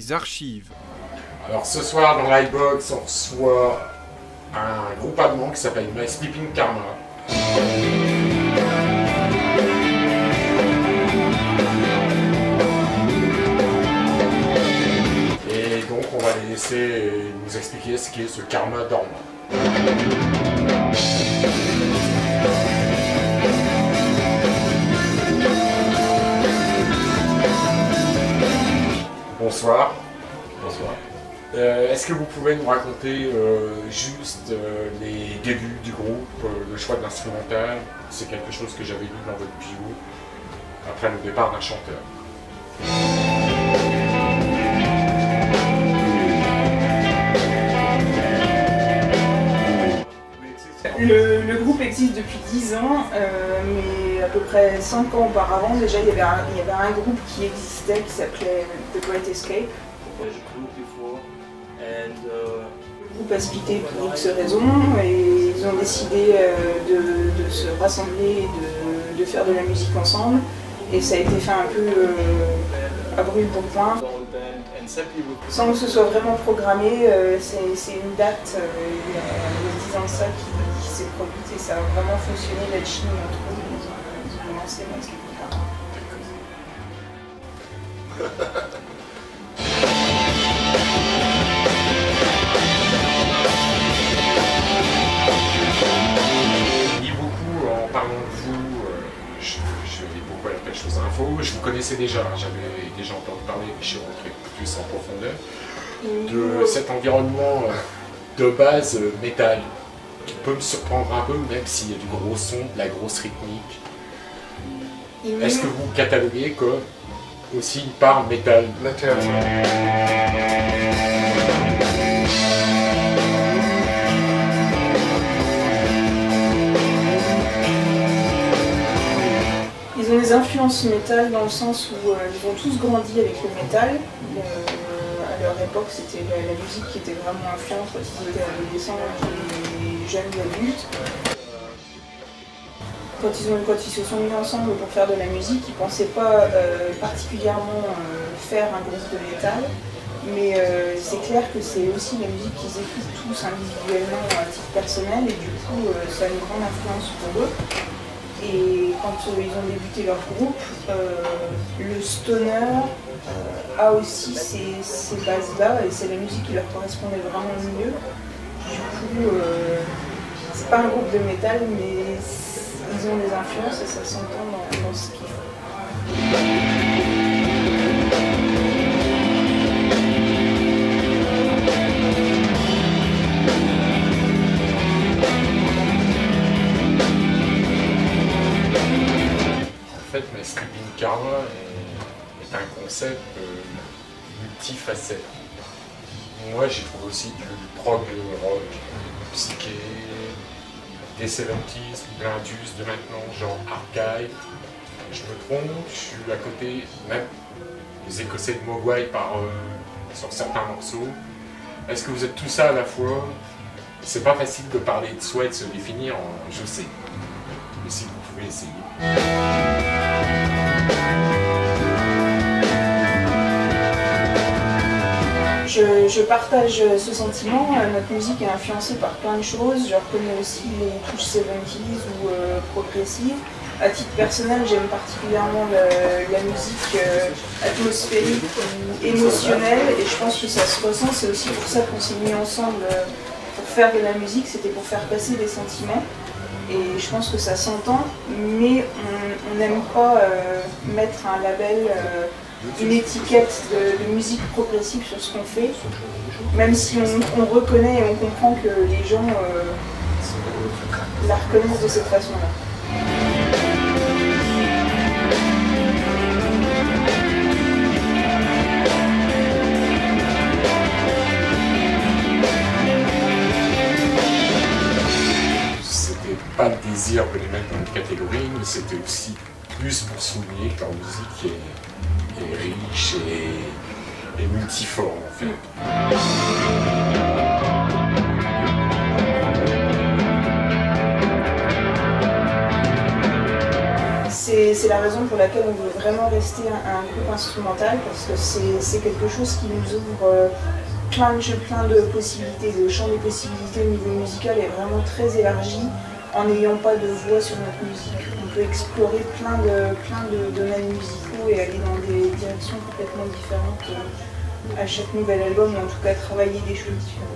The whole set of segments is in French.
les archives. Alors ce soir dans l'iBox, on reçoit un groupe allemand qui s'appelle My Sleeping Karma. Et donc on va les laisser nous expliquer ce qu'est ce karma dormant. Bonsoir. Bonsoir. Est-ce que vous pouvez nous raconter juste les débuts du groupe, le choix de l'instrumental? C'est quelque chose que j'avais lu dans votre bio après le départ d'un chanteur. Le groupe existe depuis 10 ans, mais à peu près 5 ans auparavant, déjà il y avait un groupe qui existait qui s'appelait The Great Escape. Le groupe a splitté pour X raisons et ils ont décidé de se rassembler et de faire de la musique ensemble. Et ça a été fait un peu à brûle pour point. Sans que ce soit vraiment programmé, c'est une date, il y a 10 ans de ça, qui s'est produite et ça a vraiment fonctionné, l'alchimie entre eux, ils ont lancé My Sleeping Karma. Je lis beaucoup en parlant de vous, je lis beaucoup à la Pêche aux Infos. Je vous connaissais déjà, j'avais déjà entendu parler, mais je suis rentré plus en profondeur de cet environnement de base métal qui peut me surprendre un peu, même s'il y a du gros son, de la grosse rythmique. Est-ce que vous cataloguez comme aussi une part métal? Ils ont des influences métal dans le sens où ils ont tous grandi avec le métal. À leur époque, c'était la musique qui était vraiment influente quand ils étaient adolescents et jeunes adultes. Quand ils se sont mis ensemble pour faire de la musique, ils ne pensaient pas particulièrement faire un groupe de métal. Mais c'est clair que c'est aussi la musique qu'ils écoutent tous individuellement à titre personnel et du coup ça a une grande influence pour eux. Et quand ils ont débuté leur groupe, le stoner a aussi ces bases-là et c'est la musique qui leur correspondait vraiment le mieux. Du coup, c'est pas un groupe de métal, mais ils ont des influences et ça s'entend dans ce qu'ils font. En fait, My Sleeping Karma est un concept multifacette. Moi, j'y trouve aussi du prog rock, psyché, des 70s, l'indus de maintenant, genre Archive. Je me trompe, je suis à côté, même les Écossais de Mogwai sur certains morceaux. Est-ce que vous êtes tout ça à la fois? C'est pas facile de parler de soi et de se définir, je sais. Mais si vous pouvez essayer. Je partage ce sentiment. Notre musique est influencée par plein de choses. Je reconnais aussi les touches 70s ou progressives. À titre personnel, j'aime particulièrement la musique atmosphérique ou émotionnelle et je pense que ça se ressent. C'est aussi pour ça qu'on s'est mis ensemble pour faire de la musique. C'était pour faire passer des sentiments. Et je pense que ça s'entend, mais on n'aime pas mettre un label, une étiquette de musique progressive sur ce qu'on fait, même si on reconnaît et on comprend que les gens la reconnaissent de cette façon-là. Pas le désir de les mettre dans une catégorie, mais c'était aussi plus pour souligner que leur musique est riche et multiforme en fait. c'est la raison pour laquelle on veut vraiment rester un groupe instrumental, parce que c'est quelque chose qui nous ouvre plein de possibilités. Le champ des possibilités au niveau musical est vraiment très élargi en n'ayant pas de voix sur notre musique. On peut explorer plein de domaines musicaux et aller dans des directions complètement différentes à chaque nouvel album, ou en tout cas travailler des choses différentes.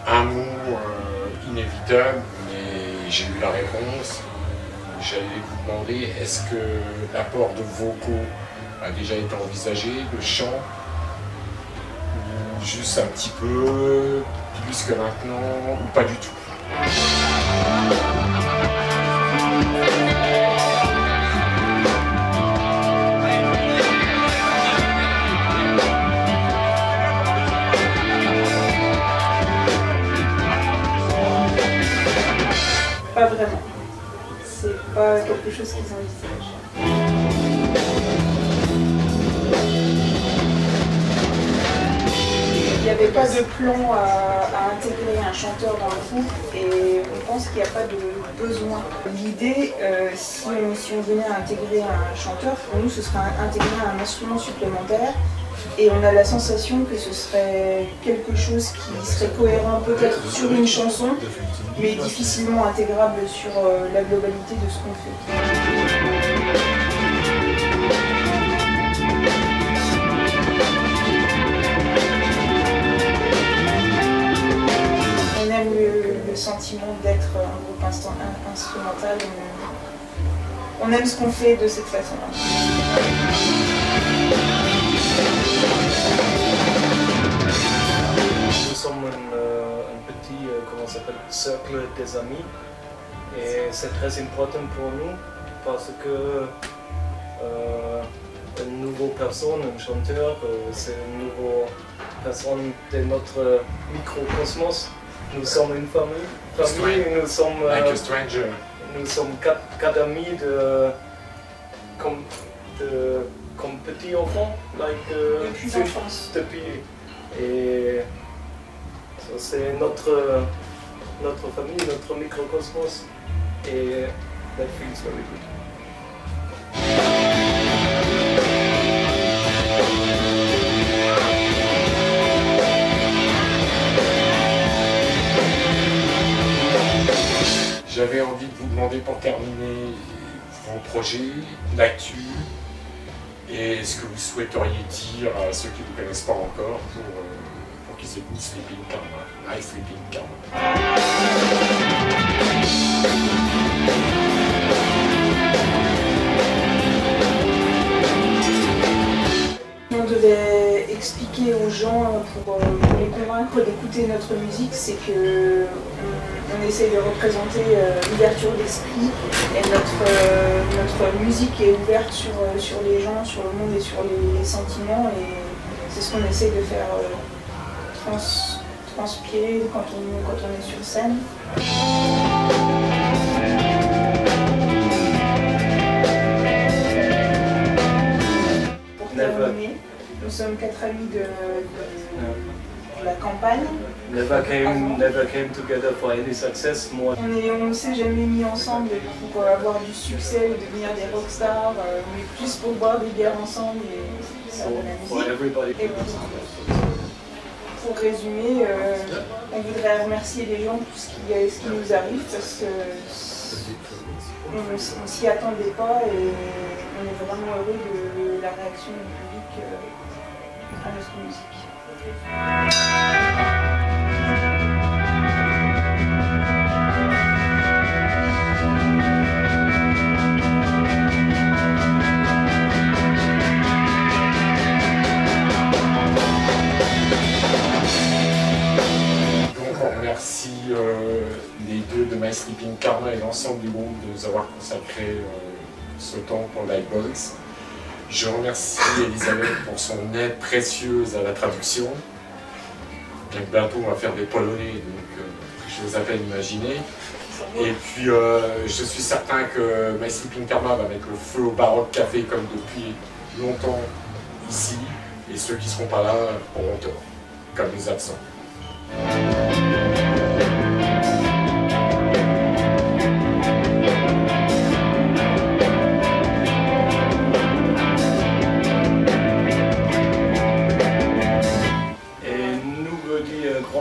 Un mot inévitable, mais j'ai eu la réponse. J'allais vous demander, est-ce que l'apport de vocaux a déjà été envisagé, le chant, ou juste un petit peu plus que maintenant, ou pas du tout? Pas vraiment. C'est pas quelque chose qu'ils envisagent. Il n'y avait pas de plan à intégrer un chanteur dans le groupe et on pense qu'il n'y a pas de besoin. L'idée, si on venait à intégrer un chanteur, pour nous ce serait intégrer un instrument supplémentaire. Et on a la sensation que ce serait quelque chose qui serait cohérent peut-être sur une chanson, mais difficilement intégrable sur la globalité de ce qu'on fait. On aime le sentiment d'être un groupe instrumental, on aime ce qu'on fait de cette façon-là. Nous sommes un petit comment ça s'appelle, cercle des amis et c'est très important pour nous parce que une nouvelle personne, un chanteur, c'est une nouvelle personne de notre microcosmos. Nous sommes une famille, nous sommes like a stranger. Nous sommes quatre amis comme petits enfants, depuis l'enfance. Et c'est notre famille, notre microcosmos, et that feels very good. J'avais envie de vous demander pour terminer vos projets, l'actu, et ce que vous souhaiteriez dire à ceux qui ne vous connaissent pas encore pour qu'ils écoutent Sleeping Karma, My Sleeping Karma. On devait expliquer aux gens pour les convaincre d'écouter notre musique, c'est que on essaie de représenter l'ouverture d'esprit et notre musique est ouverte sur les gens, sur le monde et sur les sentiments, et c'est ce qu'on essaie de faire transpirer quand on est sur scène. Pour terminer, nous sommes 4 amis de la campagne. Never came together for any success. On ne s'est jamais mis ensemble pour avoir du succès ou devenir des rockstars, mais plus pour boire des bières ensemble et faire de la musique. Et pour résumer, on voudrait remercier les gens pour ce qui nous arrive, parce que on s'y attendait pas et on est vraiment heureux de la réaction du public à notre musique. Merci les deux de My Sleeping Karma et l'ensemble du groupe de nous avoir consacré ce temps pour Lightbox. Je remercie Elisabeth pour son aide précieuse à la traduction. Bien que bientôt on va faire des polonais, donc je vous appelle imaginer. Et puis je suis certain que My Sleeping Karma va mettre le feu au Baroque Café comme depuis longtemps ici, et ceux qui ne seront pas là auront tort, comme les absents.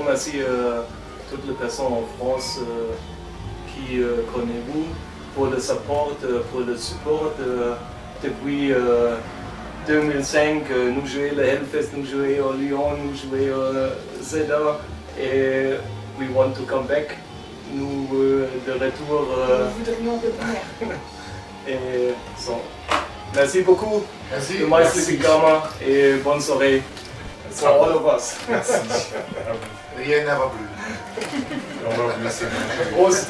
Merci à toutes les personnes en France qui connaissent vous pour le support, depuis 2005, nous jouons le Hellfest, nous jouons au Lyon, nous jouons au Zeda et we want to come back. Nous de retour. Nous voudrions revenir. Et merci beaucoup. Merci. De Maestri Karma et bonne soirée. For all of us. Merci. Rien n'a pas plus. On va vous laisser. Prost.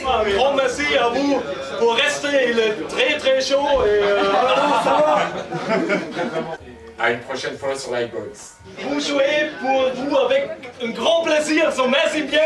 Un grand merci à vous pour rester, il est très très chaud et ça va. À une prochaine fois sur Livebox. Vous jouez pour vous avec un grand plaisir, so merci bien.